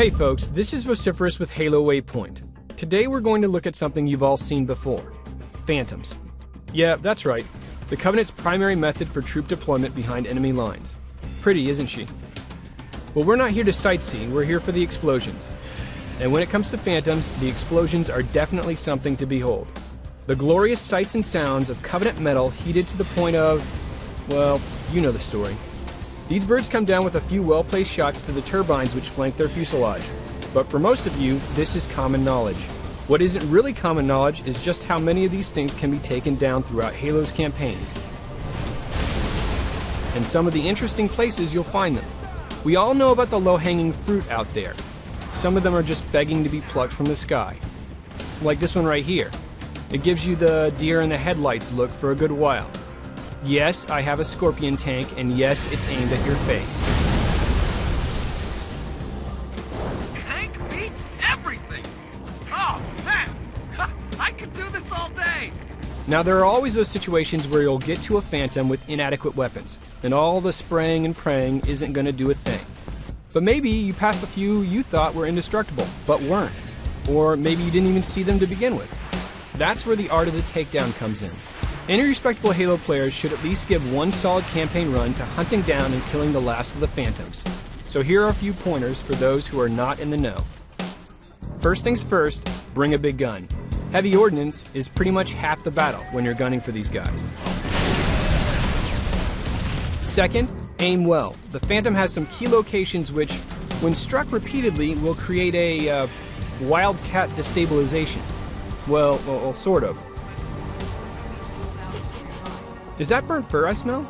Hey folks, this is Vociferous with Halo Waypoint. Today we're going to look at something you've all seen before. Phantoms. Yeah, that's right. The Covenant's primary method for troop deployment behind enemy lines. Pretty, isn't she? Well, we're not here to sightsee, we're here for the explosions. And when it comes to Phantoms, the explosions are definitely something to behold. The glorious sights and sounds of Covenant metal heated to the point of, well, you know the story. These birds come down with a few well-placed shots to the turbines which flank their fuselage. But for most of you, this is common knowledge. What isn't really common knowledge is just how many of these things can be taken down throughout Halo's campaigns. And some of the interesting places you'll find them. We all know about the low-hanging fruit out there. Some of them are just begging to be plucked from the sky. Like this one right here. It gives you the deer in the headlights look for a good while. Yes, I have a scorpion tank, and yes, it's aimed at your face. Tank beats everything! Oh, man! I could do this all day! Now, there are always those situations where you'll get to a Phantom with inadequate weapons, and all the spraying and praying isn't going to do a thing. But maybe you passed a few you thought were indestructible, but weren't. Or maybe you didn't even see them to begin with. That's where the art of the takedown comes in. Any respectable Halo players should at least give one solid campaign run to hunting down and killing the last of the Phantoms. So here are a few pointers for those who are not in the know. First things first, bring a big gun. Heavy ordnance is pretty much half the battle when you're gunning for these guys. Second, aim well. The Phantom has some key locations which, when struck repeatedly, will create a wildcat destabilization. Well, sort of. Is that burnt fur I smell?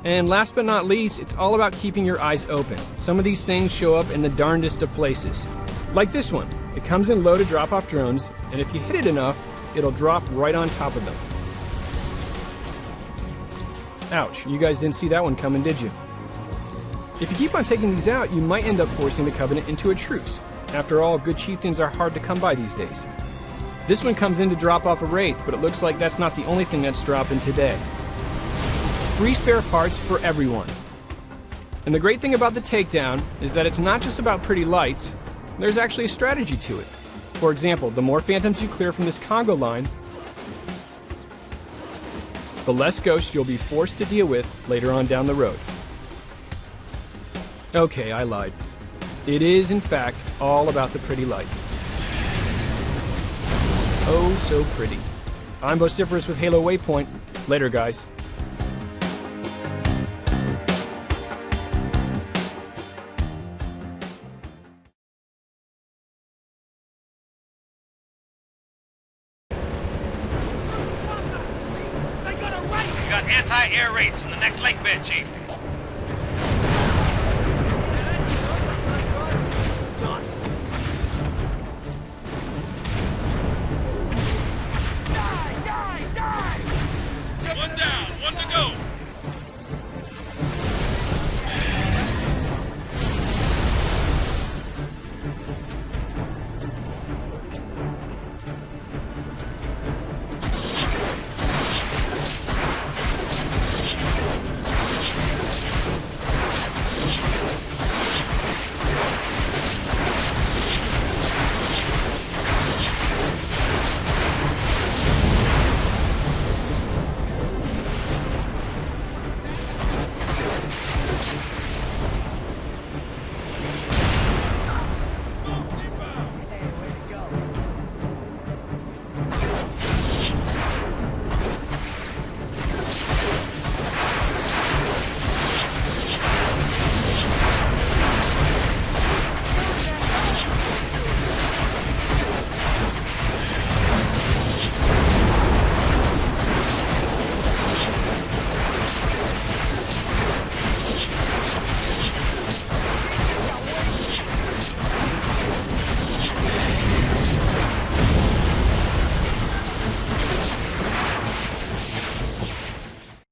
And last but not least, it's all about keeping your eyes open. Some of these things show up in the darndest of places. Like this one. It comes in low to drop off drones, and if you hit it enough, it'll drop right on top of them. Ouch, you guys didn't see that one coming, did you? If you keep on taking these out, you might end up forcing the Covenant into a truce. After all, good chieftains are hard to come by these days. This one comes in to drop off a Wraith, but it looks like that's not the only thing that's dropping today. Free spare parts for everyone. And the great thing about the takedown is that it's not just about pretty lights, there's actually a strategy to it. For example, the more Phantoms you clear from this Congo line, the less ghosts you'll be forced to deal with later on down the road. Okay, I lied. It is, in fact, all about the pretty lights. Oh, so pretty. I'm Vociferous with Halo Waypoint. Later, guys. We got anti-air raids in the next lake bed, Chief.